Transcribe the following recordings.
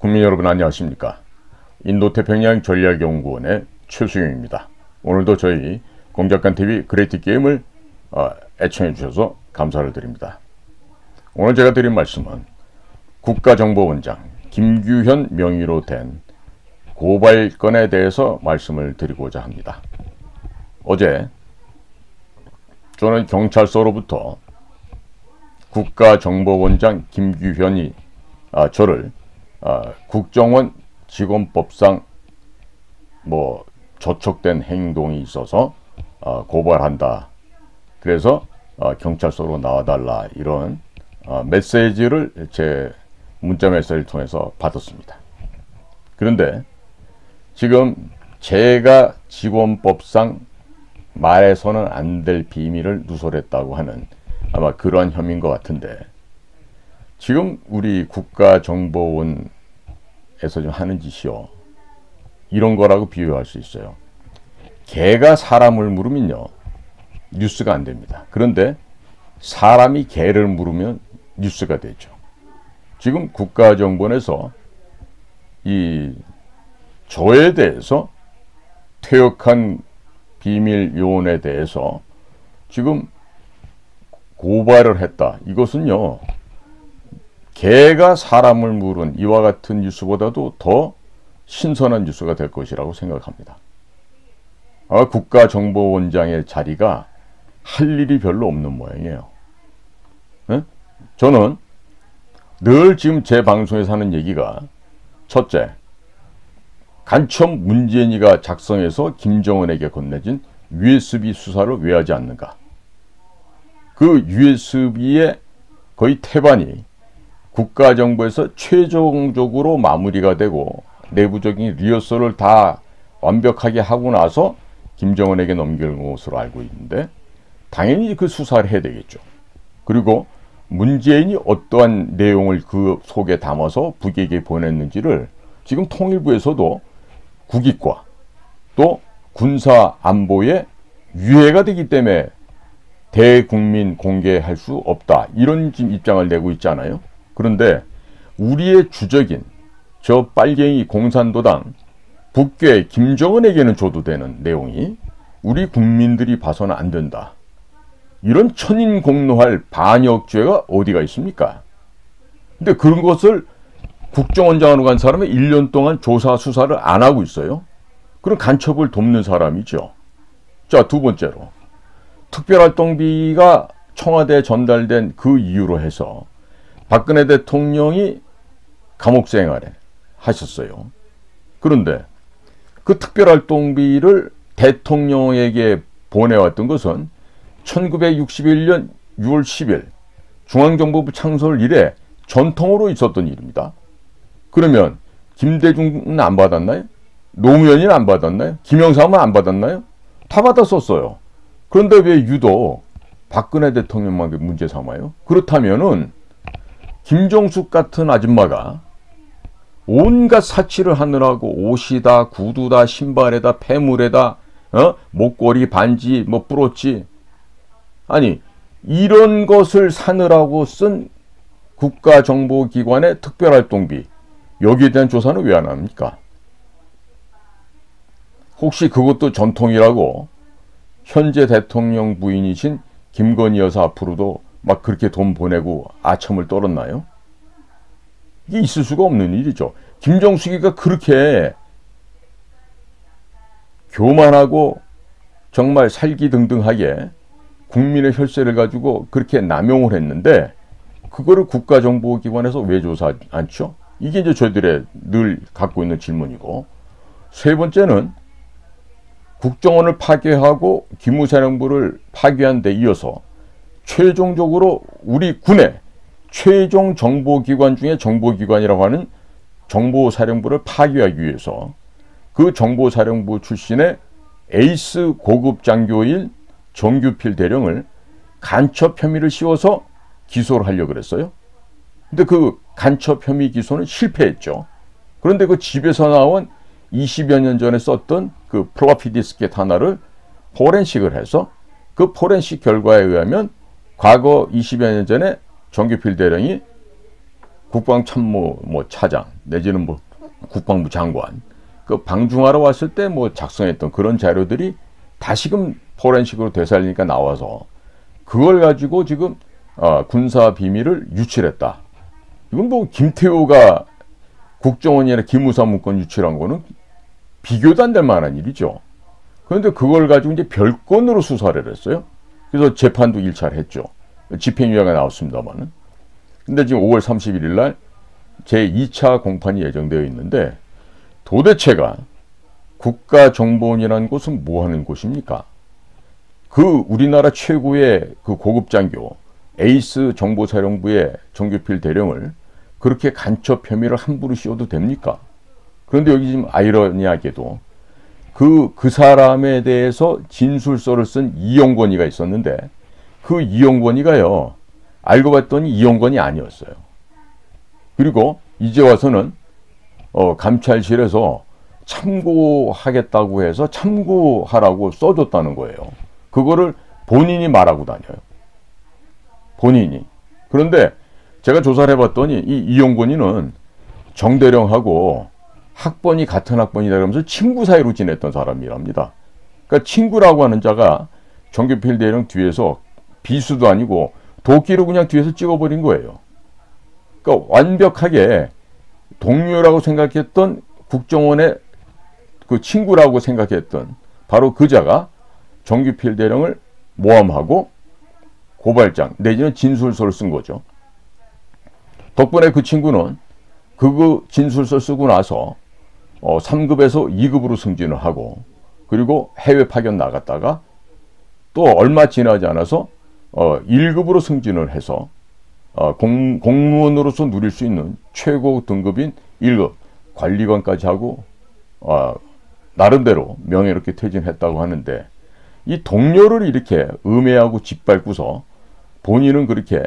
국민 여러분 안녕하십니까? 인도태평양 전략연구원의 최수영입니다. 오늘도 저희 공작관TV 그레이트 게임을 애청해 주셔서 감사를 드립니다. 오늘 제가 드린 말씀은 국가정보원장 김규현 명의로 된 고발건에 대해서 말씀을 드리고자 합니다. 어제 저는 경찰서로부터 국가정보원장 김규현이 저를 국정원 직원법상 저촉된 행동이 있어서 고발한다. 그래서 경찰서로 나와달라 이런 메시지를 제 문자 메시지를 통해서 받았습니다. 그런데 지금 제가 직원법상 말해서는 안 될 비밀을 누설했다고 하는 아마 그러한 혐의인 것 같은데, 지금 우리 국가정보원에서 좀 하는 짓이요, 이런 거라고 비유할 수 있어요. 개가 사람을 물으면요 뉴스가 안 됩니다. 그런데 사람이 개를 물으면 뉴스가 되죠. 지금 국가정보원에서 저에 대해서 퇴역한 비밀 요원에 대해서 지금 고발을 했다. 이것은요, 개가 사람을 물은 이와 같은 뉴스보다도 더 신선한 뉴스가 될 것이라고 생각합니다. 국가정보원장의 자리가 할 일이 별로 없는 모양이에요. 네? 저는 늘 지금 제 방송에서 하는 얘기가, 첫째, 간첩 문재인이가 작성해서 김정은에게 건네진 USB 수사를 왜 하지 않는가? 그 USB의 거의 태반이 국가정보에서 최종적으로 마무리가 되고 내부적인 리허설을 다 완벽하게 하고 나서 김정은에게 넘길 것으로 알고 있는데, 당연히 그 수사를 해야 되겠죠. 그리고 문재인이 어떠한 내용을 그 속에 담아서 북에게 보냈는지를 지금 통일부에서도 국익과 또 군사 안보에 유해가 되기 때문에 대국민 공개할 수 없다, 이런 입장을 내고 있잖아요. 그런데 우리의 주적인 저 빨갱이 공산도당 북괴 김정은에게는 줘도 되는 내용이 우리 국민들이 봐서는 안 된다, 이런 천인공노할 반역죄가 어디가 있습니까? 근데 그런 것을 국정원장으로 간 사람이 1년 동안 조사 수사를 안 하고 있어요. 그럼 간첩을 돕는 사람이죠. 자, 두 번째로 특별활동비가 청와대에 전달된 그 이유로 해서 박근혜 대통령이 감옥 생활에 하셨어요. 그런데 그 특별활동비를 대통령에게 보내왔던 것은 1961년 6월 10일 중앙정보부 창설 이래 전통으로 있었던 일입니다. 그러면 김대중은 안 받았나요? 노무현이는 안 받았나요? 김영삼은 안 받았나요? 다 받았었어요. 그런데 왜 유독 박근혜 대통령만 문제 삼아요? 그렇다면은 김정숙 같은 아줌마가 온갖 사치를 하느라고 옷이다, 구두다, 신발에다, 폐물에다, 목걸이, 반지, 브로치, 아니 이런 것을 사느라고 쓴 국가정보기관의 특별활동비, 여기에 대한 조사는 왜 안 합니까? 혹시 그것도 전통이라고 현재 대통령 부인이신 김건희 여사 앞으로도 막 그렇게 돈 보내고 아첨을 떨었나요? 이게 있을 수가 없는 일이죠. 김정숙이가 그렇게 교만하고 정말 살기등등하게 국민의 혈세를 가지고 그렇게 남용을 했는데, 그거를 국가정보기관에서 왜 조사하지 않죠? 이게 이제 저희들의 늘 갖고 있는 질문이고, 세 번째는 국정원을 파괴하고 기무사령부를 파괴한 데 이어서 최종적으로 우리 군의 최종 정보기관 중에 정보기관이라고 하는 정보사령부를 파괴하기 위해서 그 정보사령부 출신의 에이스 고급 장교인 정규필 대령을 간첩 혐의를 씌워서 기소를 하려고 그랬어요. 근데 그 간첩 혐의 기소는 실패했죠. 그런데 그 집에서 나온 20여 년 전에 썼던 그 플로피 디스켓 하나를 포렌식을 해서 그 포렌식 결과에 의하면 과거 20여 년 전에 정규필 대령이 국방참모 뭐 차장 내지는 뭐 국방부 장관 그 방중하러 왔을 때 뭐 작성했던 그런 자료들이 다시금 포렌식으로 되살리니까 나와서 그걸 가지고 지금 군사 비밀을 유출했다. 이건 뭐 김태호가 국정원이나 기무사 문건 유출한 거는 비교도 안 될 만한 일이죠. 그런데 그걸 가지고 이제 별건으로 수사를 했어요. 그래서 재판도 1차를 했죠. 집행유예가 나왔습니다만은. 근데 지금 5월 31일 날 제2차 공판이 예정되어 있는데 도대체가 국가정보원이라는 곳은 뭐 하는 곳입니까? 그 우리나라 최고의 그 고급 장교 에이스 정보사령부의 정규필 대령을 그렇게 간첩 혐의를 함부로 씌워도 됩니까? 그런데 여기 지금 아이러니하게도 그 사람에 대해서 진술서를 쓴 이영권이가 있었는데 그 이영권이가요. 알고 봤더니 이영권이 아니었어요. 그리고 이제 와서는 감찰실에서 참고하겠다고 해서 참고하라고 써줬다는 거예요. 그거를 본인이 말하고 다녀요. 본인이. 그런데 제가 조사를 해봤더니 이 이영권이는 정대령하고 학번이 같은 학번이다 그러면서 친구 사이로 지냈던 사람이랍니다. 그러니까 친구라고 하는 자가 정규필 대령 뒤에서 비수도 아니고 도끼로 그냥 뒤에서 찍어버린 거예요. 그러니까 완벽하게 동료라고 생각했던 국정원의 그 친구라고 생각했던 바로 그 자가 정규필 대령을 모함하고 고발장 내지는 진술서를 쓴 거죠. 덕분에 그 친구는 그 진술서 쓰고 나서 3급에서 2급으로 승진을 하고 그리고 해외 파견 나갔다가 또 얼마 지나지 않아서 1급으로 승진을 해서 공무원으로서 누릴 수 있는 최고 등급인 1급 관리관까지 하고 나름대로 명예롭게 퇴진했다고 하는데 이 동료를 이렇게 음해하고 짓밟고서 본인은 그렇게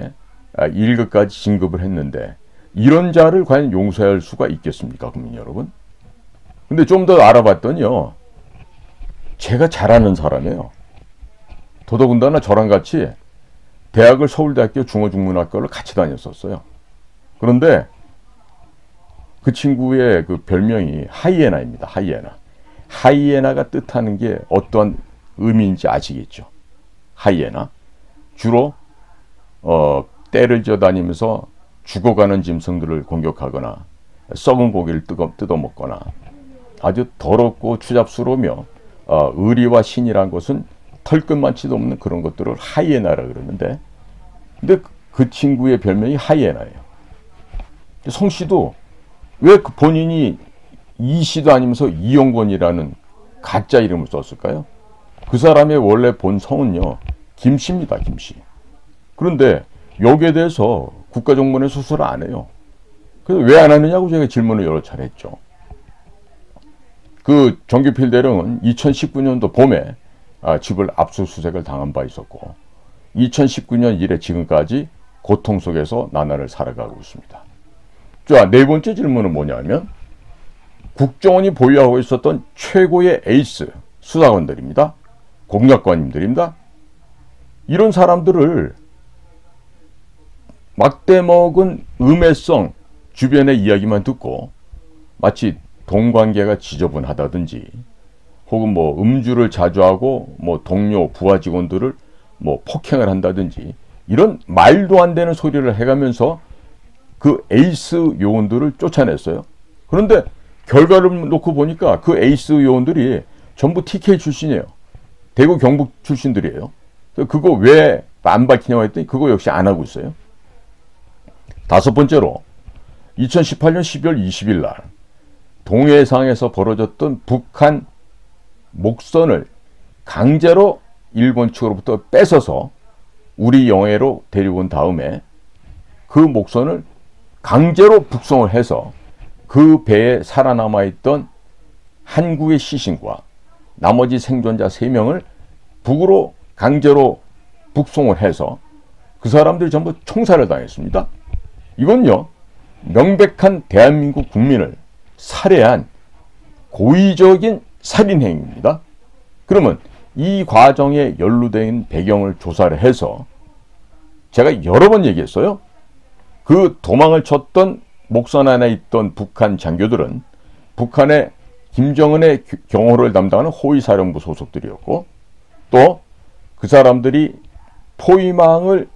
1급까지 진급을 했는데 이런 자를 과연 용서할 수가 있겠습니까, 국민 여러분? 근데 좀 더 알아봤더니요. 제가 잘 아는 사람이에요. 더더군다나 저랑 같이 대학을 서울대학교 중어중문학과를 같이 다녔었어요. 그런데 그 친구의 그 별명이 하이에나입니다. 하이에나. 하이에나가 뜻하는 게 어떠한 의미인지 아시겠죠? 하이에나. 주로 떼를 지어다니면서 죽어가는 짐승들을 공격하거나 썩은 고기를 뜯어먹거나 아주 더럽고 추잡스러우며 의리와 신이란 것은 털끝만치도 없는 그런 것들을 하이에나라 그러는데 근데 그 친구의 별명이 하이에나예요. 성씨도 왜 본인이 이씨도 아니면서 이영권이라는 가짜 이름을 썼을까요? 그 사람의 원래 본 성은요. 김씨입니다. 김씨. 그런데 여기에 대해서 국가정보원에 수사를 안 해요. 그래서 왜 안 하느냐고 제가 질문을 여러 차례 했죠. 그 정규필 대령은 2019년도 봄에 집을 압수수색을 당한 바 있었고 2019년 이래 지금까지 고통 속에서 나날을 살아가고 있습니다. 자, 네 번째 질문은 뭐냐면 국정원이 보유하고 있었던 최고의 에이스 수사관들입니다. 공약관님들입니다. 이런 사람들을 막대먹은 음해성 주변의 이야기만 듣고 마치 동관계가 지저분하다든지 혹은 뭐 음주를 자주 하고 뭐 동료 부하 직원들을 뭐 폭행을 한다든지 이런 말도 안 되는 소리를 해가면서 그 에이스 요원들을 쫓아냈어요. 그런데 결과를 놓고 보니까 그 에이스 요원들이 전부 TK 출신이에요. 대구 경북 출신들이에요. 그거 왜 안 밝히냐고 했더니 그거 역시 안 하고 있어요. 다섯 번째로 2018년 12월 20일 날 동해상에서 벌어졌던 북한 목선을 강제로 일본 측으로부터 뺏어서 우리 영해로 데리고 온 다음에 그 목선을 강제로 북송을 해서 그 배에 살아남아 있던 한국의 시신과 나머지 생존자 3명을 북으로 강제로 북송을 해서 그 사람들이 전부 총살을 당했습니다. 이건요, 명백한 대한민국 국민을 살해한 고의적인 살인행위입니다. 그러면 이 과정에 연루된 배경을 조사를 해서 제가 여러 번 얘기했어요. 그 도망을 쳤던 목선 안에 있던 북한 장교들은 북한의 김정은의 경호를 담당하는 호위사령부 소속들이었고, 또 그 사람들이 포위망을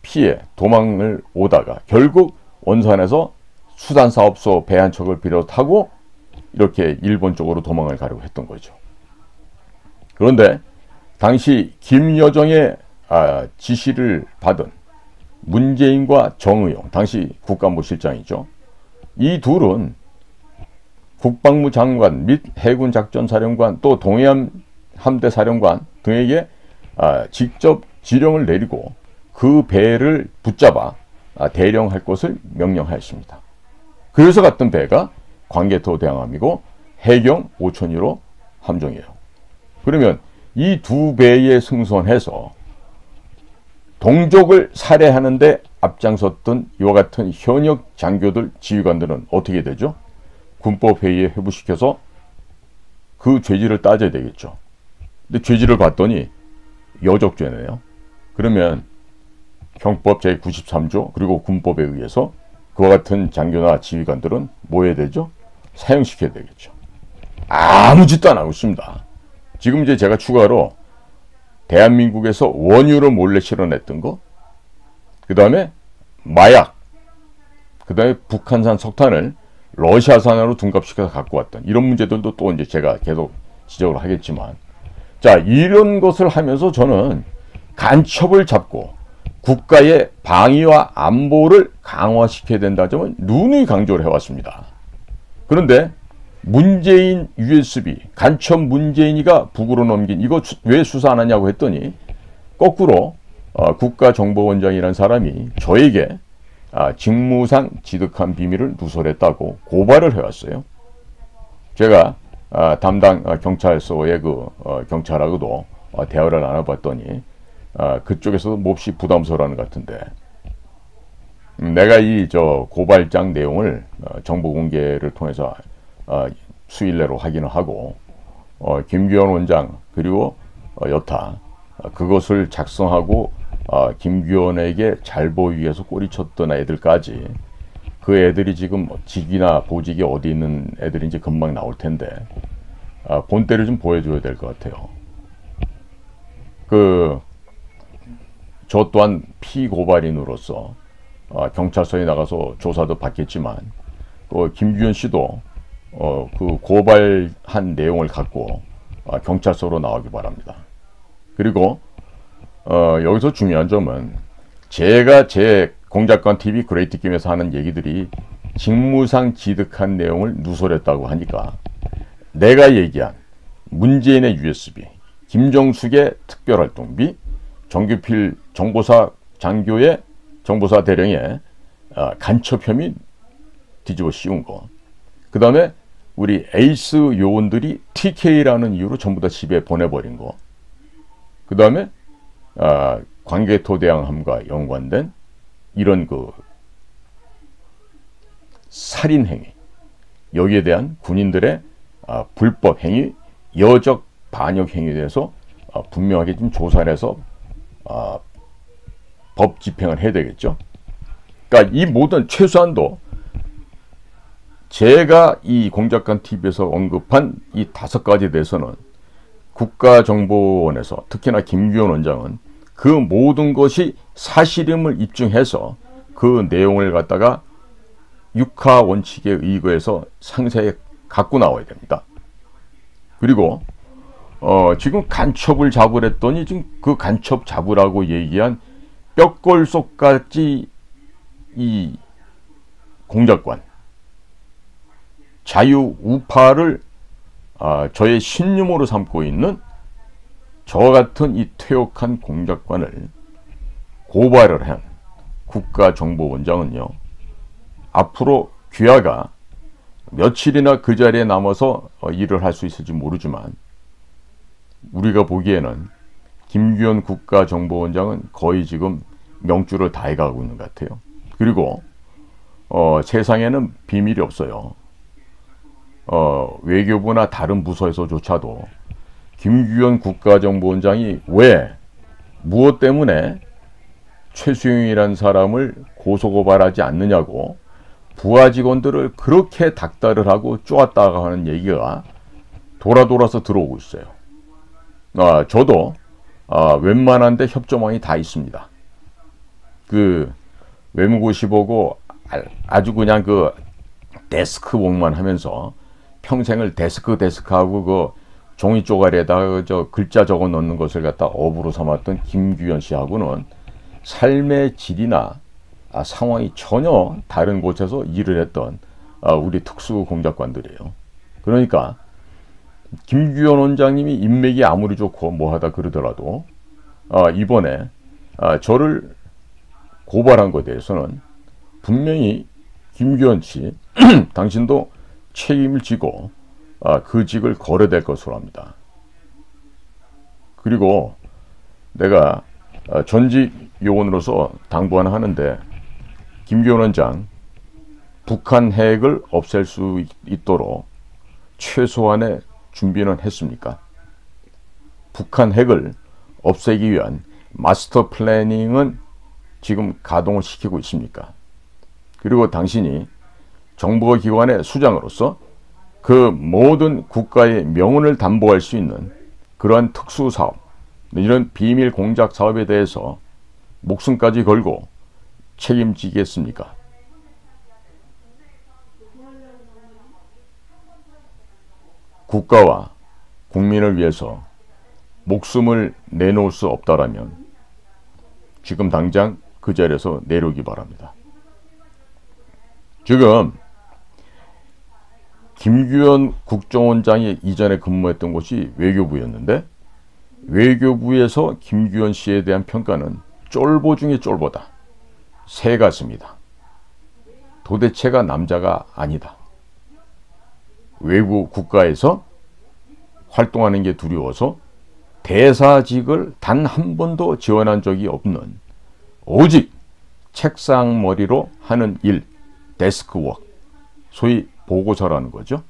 피해 도망을 오다가 결국 원산에서 수산사업소 배 한 척을 비롯하고 이렇게 일본 쪽으로 도망을 가려고 했던 거죠. 그런데 당시 김여정의 지시를 받은 문재인과 정의용, 당시 국가안보실장이죠. 이 둘은 국방부 장관 및 해군작전사령관, 또 동해안 함대사령관 등에게 직접 지령을 내리고 그 배를 붙잡아 대령할 것을 명령하였습니다. 그래서 갔던 배가 광개토 대항함이고 해경 5001호 함정이에요. 그러면 이 두 배에 승선해서 동족을 살해하는데 앞장섰던 이와 같은 현역 장교들, 지휘관들은 어떻게 되죠? 군법회의에 회부시켜서 그 죄질을 따져야 되겠죠. 근데 죄질을 봤더니 여적죄네요. 그러면 형법 제93조 그리고 군법에 의해서 그와 같은 장교나 지휘관들은 뭐 해야 되죠? 사형시켜야 되겠죠. 아무 짓도 안 하고 있습니다. 지금 이제 제가 추가로 대한민국에서 원유를 몰래 실어냈던 거, 그 다음에 마약, 그 다음에 북한산 석탄을 러시아산으로 둔갑시켜서 갖고 왔던 이런 문제들도 또 이제 제가 계속 지적을 하겠지만, 자, 이런 것을 하면서 저는 간첩을 잡고 국가의 방위와 안보를 강화시켜야 된다는 점은 누누이 강조를 해왔습니다. 그런데 문재인 USB, 간첩 문재인이가 북으로 넘긴 이거 왜 수사 안 하냐고 했더니 거꾸로 국가정보원장이라는 사람이 저에게 직무상 지득한 비밀을 누설했다고 고발을 해왔어요. 제가 담당 경찰서의 그 경찰하고도 대화를 나눠봤더니 그쪽에서도 몹시 부담스러워하는 것 같은데, 내가 이 고발장 내용을 정보 공개를 통해서 수일 내로 확인을 하고 김규현 원장 그리고 여타 그것을 작성하고 김규현에게 잘 보이기 위해서 꼬리쳤던 애들까지, 그 애들이 지금 직이나 보직이 어디 있는 애들인지 금방 나올 텐데 본때를 좀 보여줘야 될 것 같아요. 저 또한 피고발인으로서 경찰서에 나가서 조사도 받겠지만 김규현 씨도 그 고발한 내용을 갖고 경찰서로 나오기 바랍니다. 그리고 여기서 중요한 점은 제가 제 공작관 TV 그레이트 김에서 하는 얘기들이 직무상 지득한 내용을 누설했다고 하니까, 내가 얘기한 문재인의 USB, 김정숙의 특별활동비, 정규필 정보사 장교의 정보사 대령의 간첩 혐의 뒤집어 씌운 거, 그 다음에 우리 에이스 요원들이 TK라는 이유로 전부 다 집에 보내버린 거, 그 다음에 광개토 대항함과 연관된 이런 살인 행위, 여기에 대한 군인들의 불법 행위, 여적 반역 행위에 대해서 분명하게 좀 조사를 해서 법 집행을 해야 되겠죠. 그러니까 이 모든, 최소한도 제가 이 공작관 TV에서 언급한 이 5가지에 대해서는 국가정보원에서, 특히나 김규현 원장은 그 모든 것이 사실임을 입증해서 그 내용을 갖다가 육하 원칙에 의거해서 상세히 갖고 나와야 됩니다. 그리고 지금 간첩을 잡으랬더니 지금 그 간첩 잡으라고 얘기한 뼈골속까지 이 공작관, 자유 우파를 저의 신념으로 삼고 있는 저와 같은 이 퇴역한 공작관을 고발을 한 국가정보원장은요, 앞으로 귀하가 며칠이나 그 자리에 남아서 일을 할 수 있을지 모르지만, 우리가 보기에는 김규현 국가정보원장은 거의 지금 명줄을 다 해가고 있는 것 같아요. 그리고 세상에는 비밀이 없어요. 외교부나 다른 부서에서조차도 김규현 국가정보원장이 왜, 무엇 때문에 최수용이라는 사람을 고소고발하지 않느냐고 부하 직원들을 그렇게 닥달을 하고 쪼았다가 하는 얘기가 돌아서 들어오고 있어요. 저도 웬만한 데 협조망이 다 있습니다. 그 외무고시 보고 아주 그냥 그 데스크웍만 하면서 평생을 데스크하고 그 종이 쪼가리에다가 저 글자 적어 넣는 것을 갖다 업으로 삼았던 김규현 씨하고는 삶의 질이나 상황이 전혀 다른 곳에서 일을 했던 우리 특수공작관들이에요. 그러니까 김규현 원장님이 인맥이 아무리 좋고 뭐하다 그러더라도 이번에 저를 고발한 것에 대해서는 분명히 김규현 씨 당신도 책임을 지고 그 직을 거래될 것으로 합니다. 그리고 내가 전직 요원으로서 당부 하나 하는데, 김규현 원장 북한 핵을 없앨 수 있도록 최소한의 준비는 했습니까? 북한 핵을 없애기 위한 마스터 플래닝은 지금 가동을 시키고 있습니까? 그리고 당신이 정보기관의 수장으로서 그 모든 국가의 명운을 담보할 수 있는 그러한 특수사업, 이런 비밀 공작 사업에 대해서 목숨까지 걸고 책임지겠습니까? 국가와 국민을 위해서 목숨을 내놓을 수 없다라면 지금 당장 그 자리에서 내려오기 바랍니다. 지금 김규현 국정원장이 이전에 근무했던 곳이 외교부였는데, 외교부에서 김규현 씨에 대한 평가는 쫄보 중에 쫄보다. 새 가슴이다. 도대체가 남자가 아니다. 외부 국가에서 활동하는 게 두려워서 대사직을 단 한 번도 지원한 적이 없는, 오직 책상 머리로 하는 일, 데스크워크, 소위 보고서라는 거죠.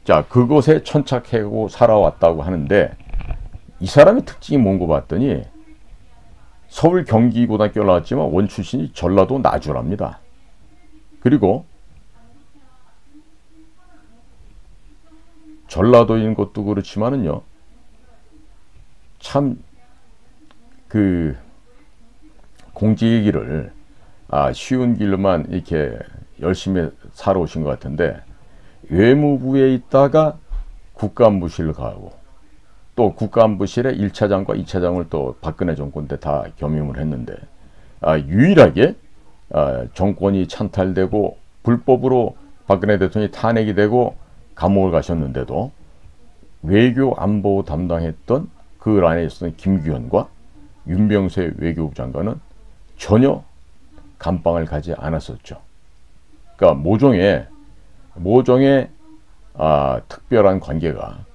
자, 그곳에 천착하고 살아왔다고 하는데, 이 사람의 특징이 뭔고 봤더니 서울 경기고등학교 나왔지만 원 출신이 전라도 나주랍니다. 그리고 전라도인 것도 그렇지만은요, 참 그 공직의 길을 쉬운 길로만 이렇게 열심히 살아오신 것 같은데, 외무부에 있다가 국가안보실을 가고, 또 국가안보실의 1차장과 2차장을 또 박근혜 정권 때 다 겸임을 했는데, 유일하게 정권이 찬탈되고 불법으로 박근혜 대통령이 탄핵이 되고 감옥을 가셨는데도 외교 안보 담당했던 그 란에 있었던 김규현과 윤병세 외교부 장관은 전혀 감방을 가지 않았었죠. 그러니까 모종의 특별한 관계가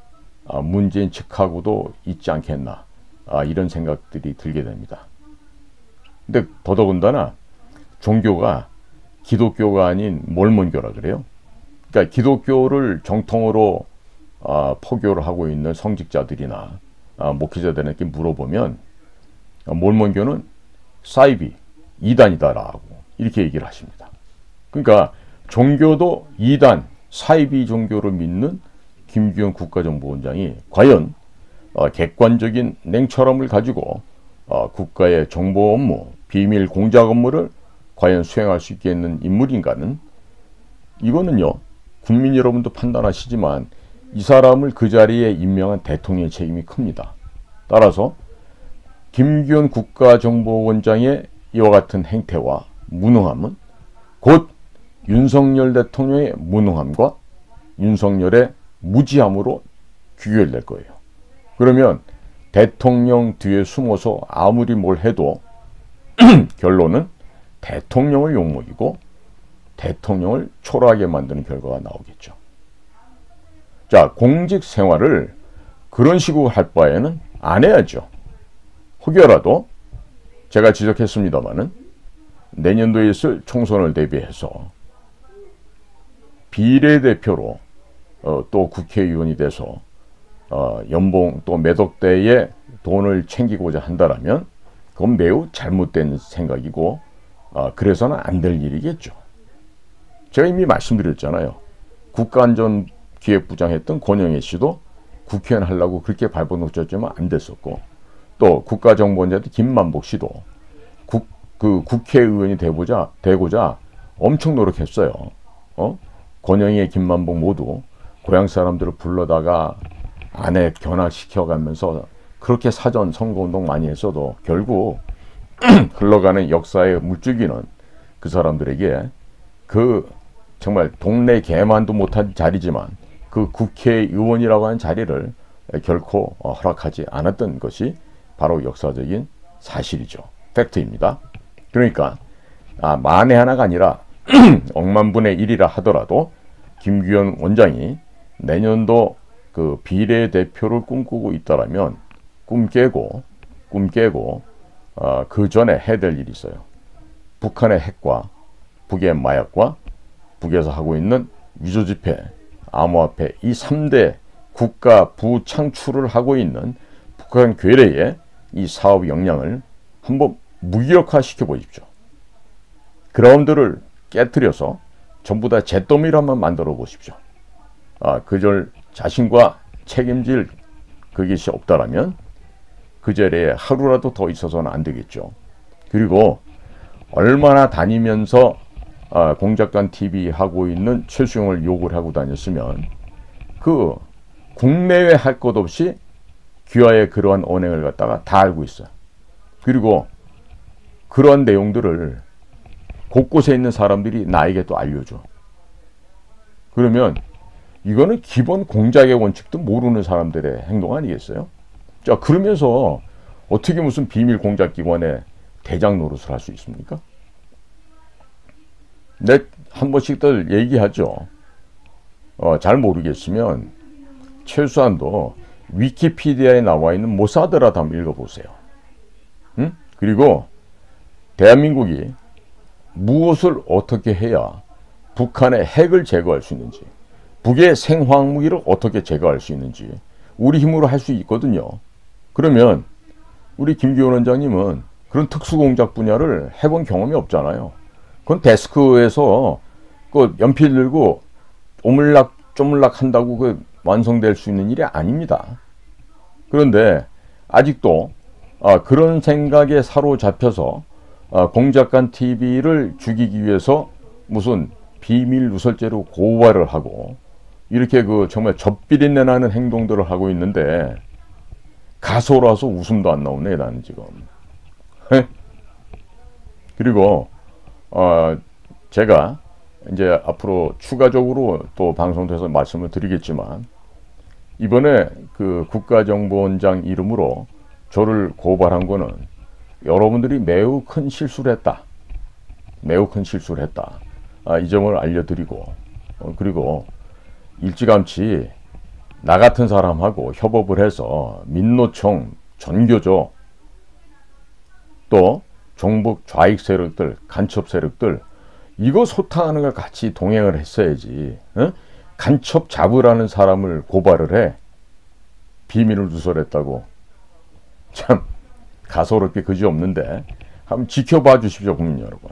문재인 측하고도 있지 않겠나, 이런 생각들이 들게 됩니다. 근데 더더군다나 종교가 기독교가 아닌 몰몬교라 그래요. 그러니까 기독교를 정통으로 포교를 하고 있는 성직자들이나 목회자들에게 물어보면 몰몬교는 사이비, 이단이다라고 이렇게 얘기를 하십니다. 그러니까 종교도 이단, 사이비 종교를 믿는 김규현 국가정보원장이 과연 객관적인 냉철함을 가지고 국가의 정보 업무, 비밀 공작 업무를 과연 수행할 수 있겠는 인물인가는, 이거는요, 국민 여러분도 판단하시지만 이 사람을 그 자리에 임명한 대통령의 책임이 큽니다. 따라서 김규현 국가정보원장의 이와 같은 행태와 무능함은 곧 윤석열 대통령의 무능함과 윤석열의 무지함으로 귀결될 거예요. 그러면 대통령 뒤에 숨어서 아무리 뭘 해도 결론은 대통령을 욕먹이고 대통령을 초라하게 만드는 결과가 나오겠죠. 자, 공직 생활을 그런 식으로 할 바에는 안 해야죠. 혹여라도 제가 지적했습니다마는 내년도에 있을 총선을 대비해서 비례대표로 또 국회의원이 돼서 연봉 또 매덕대에 돈을 챙기고자 한다라면 그건 매우 잘못된 생각이고 그래서는 안 될 일이겠죠. 제가 이미 말씀드렸잖아요. 국가안전기획부장 했던 권영애 씨도 국회의원 하려고 그렇게 발버둥쳤지만 안 됐었고, 또 국가정보원장도 김만복 씨도 국회의원이 되고자 엄청 노력했어요. 권영애, 김만복 모두 고향 사람들을 불러다가 안에 견학시켜가면서 그렇게 사전 선거운동 많이 했어도 결국 흘러가는 역사의 물줄기는 그 사람들에게 그 정말 동네 개만도 못한 자리지만 그 국회의원이라고 하는 자리를 결코 허락하지 않았던 것이 바로 역사적인 사실이죠. 팩트입니다. 그러니까 만에 하나가 아니라 억만분의 1이라 하더라도 김규현 원장이 내년도 그 비례대표를 꿈꾸고 있다라면 꿈 깨고 그 전에 해야 될 일이 있어요. 북한의 핵과 북의 마약과 북에서 하고 있는 위조지폐, 암호화폐 이 3대 국가 부창출을 하고 있는 북한 괴뢰의 이 사업 역량을 한번 무기력화시켜 보십시오. 그라운드를 깨뜨려서 전부 다 잿더미로 한번 만들어 보십시오. 그절 자신과 책임질 그것이 없다라면 그 자리에 하루라도 더 있어서는 안 되겠죠. 그리고 얼마나 다니면서 공작관 TV 하고 있는 최수영을 욕을 하고 다녔으면 그 국내외 할 것 없이 귀하의 그러한 언행을 갖다가 다 알고 있어요. 그리고 그러한 내용들을 곳곳에 있는 사람들이 나에게 또 알려줘. 그러면 이거는 기본 공작의 원칙도 모르는 사람들의 행동 아니겠어요? 자, 그러면서 어떻게 무슨 비밀 공작기관의 대장 노릇을 할 수 있습니까? 한 번씩들 얘기하죠. 잘 모르겠으면 최소한도 위키피디아에 나와 있는 모사드라도 한번 읽어보세요. 응? 그리고 대한민국이 무엇을 어떻게 해야 북한의 핵을 제거할 수 있는지, 북의 생화학무기를 어떻게 제거할 수 있는지 우리 힘으로 할 수 있거든요. 그러면 우리 김규현 원장님은 그런 특수공작 분야를 해본 경험이 없잖아요. 그건 데스크에서 그 연필 들고 오물락조물락 한다고 그 완성될 수 있는 일이 아닙니다. 그런데 아직도 그런 생각에 사로잡혀서 공작관 TV를 죽이기 위해서 무슨 비밀 누설죄로 고발을 하고 이렇게 그 정말 젖비린내 나는 행동들을 하고 있는데 가소라서 웃음도 안 나오네 나는 지금. 그리고 제가 이제 앞으로 추가적으로 또 방송에서 말씀을 드리겠지만 이번에 그 국가정보원장 이름으로 저를 고발한 거는 여러분들이 매우 큰 실수를 했다. 매우 큰 실수를 했다. 이 점을 알려드리고 그리고 일찌감치 나 같은 사람하고 협업을 해서 민노총, 전교조 또 종북 좌익 세력들, 간첩 세력들 이거 소탕하는 걸 같이 동행을 했어야지. 간첩 잡으라는 사람을 고발을 해. 비밀을 누설했다고. 참 가소롭게 그지없는데 한번 지켜봐 주십시오, 국민 여러분.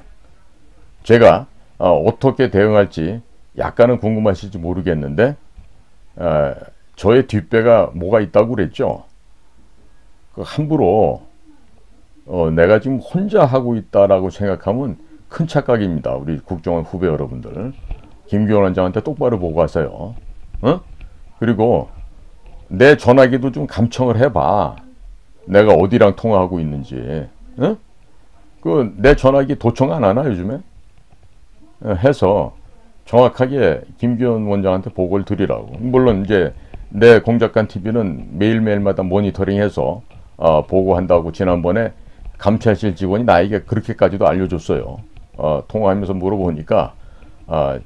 제가 어떻게 대응할지 약간은 궁금하실지 모르겠는데 저의 뒷배가 뭐가 있다고 그랬죠. 함부로 내가 지금 혼자 하고 있다라고 생각하면 큰 착각입니다. 우리 국정원 후배 여러분들. 김규현 원장한테 똑바로 보고 하세요. 그리고 내 전화기도 좀 감청을 해봐. 내가 어디랑 통화하고 있는지. 내 전화기 도청 안 하나 요즘에? 해서 정확하게 김규현 원장한테 보고를 드리라고. 물론 이제 내 공작관 TV는 매일매일마다 모니터링해서 보고한다고 지난번에 감찰실 직원이 나에게 그렇게까지도 알려줬어요. 통화하면서 물어보니까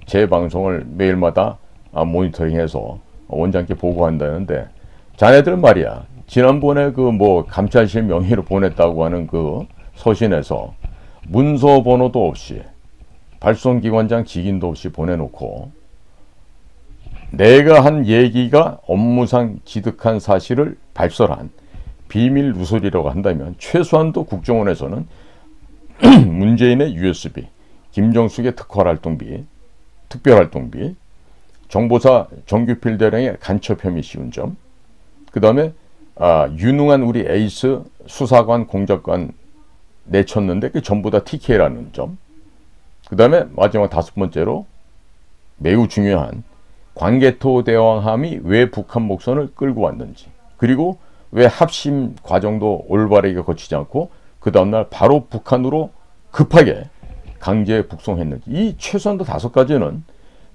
제 방송을 매일마다 모니터링해서 원장께 보고한다는데 자네들 말이야. 지난번에 그 뭐 감찰실 명의로 보냈다고 하는 그 서신에서 문서 번호도 없이 발송기관장 직인도 없이 보내놓고 내가 한 얘기가 업무상 지득한 사실을 발설한 비밀 누설이라고 한다면 최소한도 국정원에서는 문재인의 USB, 김정숙의 특별활동비, 정보사 정규필 대령의 간첩 혐의 씌운 점, 그 다음에 유능한 우리 에이스 수사관 공작관 내쳤는데 그 전부 다 TK라는 점, 그 다음에 마지막 5번째로 매우 중요한 광개토 대왕함이 왜 북한 목선을 끌고 왔는지, 그리고 왜 합심 과정도 올바르게 거치지 않고 그 다음날 바로 북한으로 급하게 강제 북송했는지, 이 최소한도 5가지는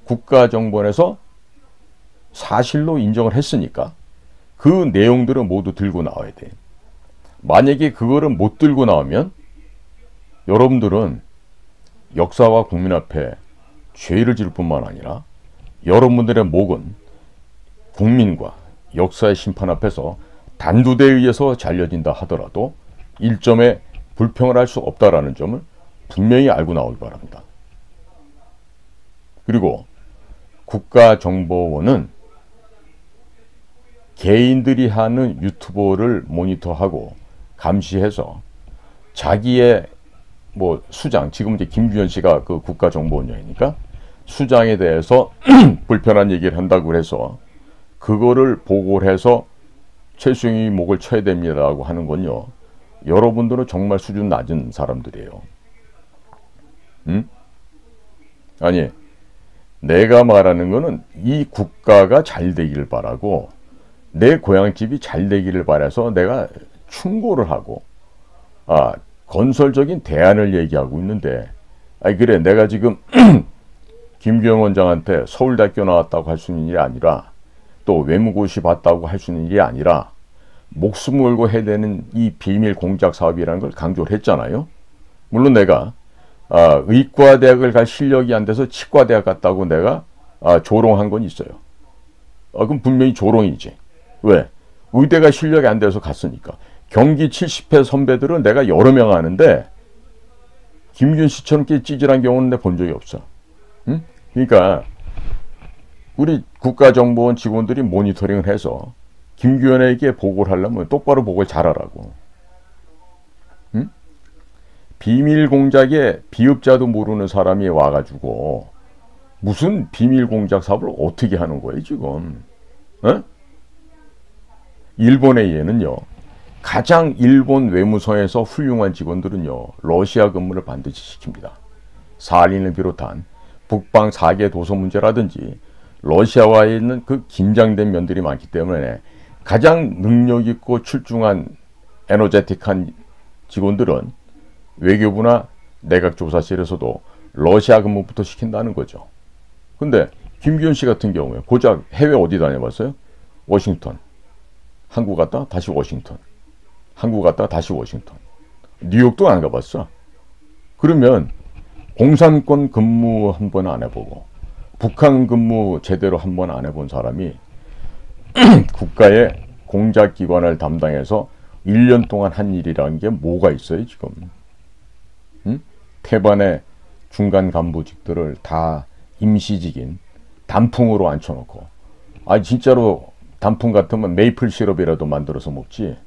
국가정보원에서 사실로 인정을 했으니까 그 내용들은 모두 들고 나와야 돼. 만약에 그거를 못 들고 나오면 여러분들은 역사와 국민 앞에 죄를 지을 뿐만 아니라 여러분들의 목은 국민과 역사의 심판 앞에서 단두대에 의해서 잘려진다 하더라도 일점에 불평을 할 수 없다라는 점을 분명히 알고 나오기 바랍니다. 그리고 국가정보원은 개인들이 하는 유튜버를 모니터하고 감시해서 자기의 수장, 지금 이제 김규현 씨가 그 국가정보원장이니까 수장에 대해서 불편한 얘기를 한다고 해서 그거를 보고를 해서 최수영이 목을 쳐야 됩니다라고 하는 건요, 여러분들은 정말 수준 낮은 사람들이에요. 응? 아니, 내가 말하는 거는 이 국가가 잘 되기를 바라고 내 고향집이 잘 되기를 바라서 내가 충고를 하고 건설적인 대안을 얘기하고 있는데, 그래 내가 지금 김규현 원장한테 서울대학교 나왔다고 할 수 있는 일이 아니라 또 외무고시 봤다고 할 수 있는 일이 아니라 목숨 걸고 해야 되는 이 비밀 공작 사업이라는 걸 강조를 했잖아요. 물론 내가 의과대학을 갈 실력이 안 돼서 치과대학 갔다고 내가 조롱한 건 있어요. 그럼 분명히 조롱이지. 왜? 의대가 실력이 안 돼서 갔으니까. 경기 70회 선배들은 내가 여러 명 아는데 김규현 씨처럼 찌질한 경우는 내가 본 적이 없어. 응? 그러니까 우리 국가정보원 직원들이 모니터링을 해서 김규현에게 보고를 하려면 똑바로 보고를 잘하라고. 응? 비밀 공작에 비읍자도 모르는 사람이 와가지고 무슨 비밀 공작 사업을 어떻게 하는 거예요 지금? 어? 일본에 의해는요, 가장 일본 외무성에서 훌륭한 직원들은요 러시아 근무를 반드시 시킵니다. 사할린을 비롯한 북방 4개 도서 문제라든지 러시아와에 있는 그 긴장된 면들이 많기 때문에 가장 능력있고 출중한 에너제틱한 직원들은 외교부나 내각조사실에서도 러시아 근무부터 시킨다는 거죠. 근데 김규현 씨 같은 경우에 고작 해외 어디 다녀봤어요? 워싱턴. 한국 갔다 다시 워싱턴. 한국 갔다 다시 워싱턴. 뉴욕도 안 가봤어. 그러면 공산권 근무 한 번 안 해보고 북한 근무 제대로 한 번 안 해본 사람이 국가의 공작기관을 담당해서 1년 동안 한 일이라는 게 뭐가 있어요 지금? 응? 태반의 중간 간부직들을 다 임시직인 단풍으로 앉혀놓고, 진짜로 단풍 같으면 메이플 시럽이라도 만들어서 먹지,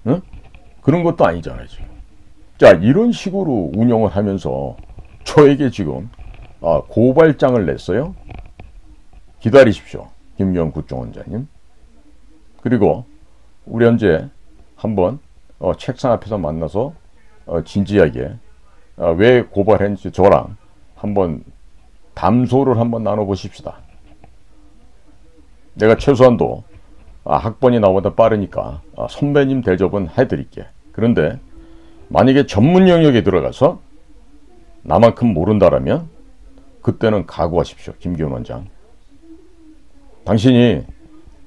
응? 그런 것도 아니잖아요 지금. 자, 이런 식으로 운영을 하면서 저에게 지금 고발장을 냈어요. 기다리십시오, 김규현 국정원장님. 그리고 우리 언제 한번 책상 앞에서 만나서 진지하게 왜 고발했는지 저랑 한번 담소를 한번 나눠보십시다. 내가 최소한도 학번이 나보다 빠르니까 선배님 대접은 해드릴게. 그런데 만약에 전문 영역에 들어가서 나만큼 모른다라면 그때는 각오하십시오, 김규현 원장. 당신이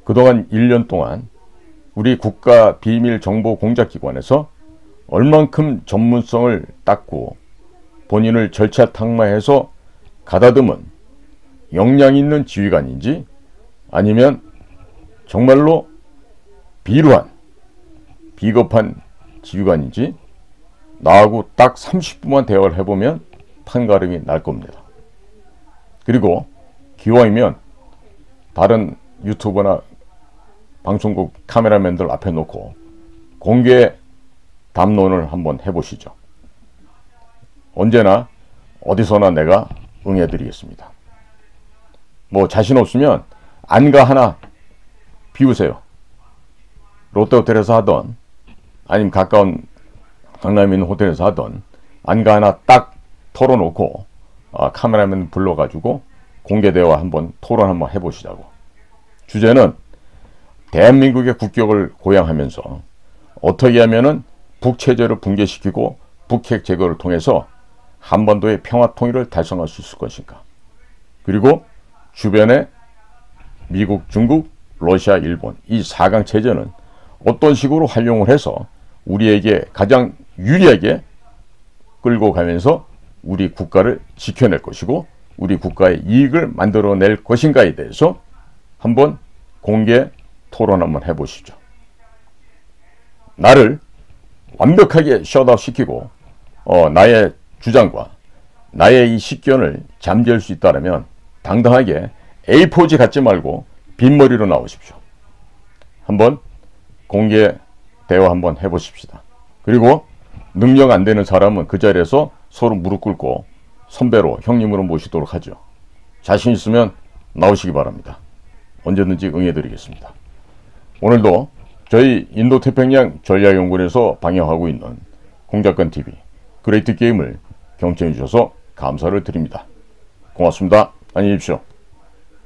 그동안 1년 동안 우리 국가 비밀 정보 공작기관에서 얼만큼 전문성을 닦고 본인을 절차 탕마해서 가다듬은 역량 있는 지휘관인지 아니면 정말로 비루한 비겁한 지휘관인지 나하고 딱 30분만 대화를 해보면 판가름이 날 겁니다. 그리고 기왕이면 다른 유튜버나 방송국 카메라맨들 앞에 놓고 공개 담론을 한번 해보시죠. 언제나 어디서나 내가 응해드리겠습니다. 뭐 자신 없으면 안가 하나 비우세요. 롯데호텔에서 하던 아니면 가까운 강남에 있는 호텔에서 하던 안가 하나 딱 털어놓고 카메라맨 불러가지고 공개대화 한번 토론 한번 해보시자고. 주제는 대한민국의 국격을 고양하면서 어떻게 하면은 북체제를 붕괴시키고 북핵 제거를 통해서 한반도의 평화 통일을 달성할 수 있을 것인가. 그리고 주변에 미국, 중국, 러시아, 일본 이 4강 체제는 어떤 식으로 활용을 해서 우리에게 가장 유리하게 끌고 가면서 우리 국가를 지켜낼 것이고 우리 국가의 이익을 만들어낼 것인가에 대해서 한번 공개 토론 한번 해보시죠. 나를 완벽하게 셧아웃 시키고 나의 주장과 나의 이 식견을 잠재울 수 있다면 당당하게 A4지 갖지 말고 빈머리로 나오십시오. 한번 공개 대화 한번 해보십시다. 그리고 능력 안 되는 사람은 그 자리에서 서로 무릎 꿇고 선배로 형님으로 모시도록 하죠. 자신 있으면 나오시기 바랍니다. 언제든지 응해드리겠습니다. 오늘도 저희 인도태평양 전략연구원에서 방영하고 있는 공작관TV 그레이트 게임을 경청해 주셔서 감사를 드립니다. 고맙습니다. 안녕히 계십시오.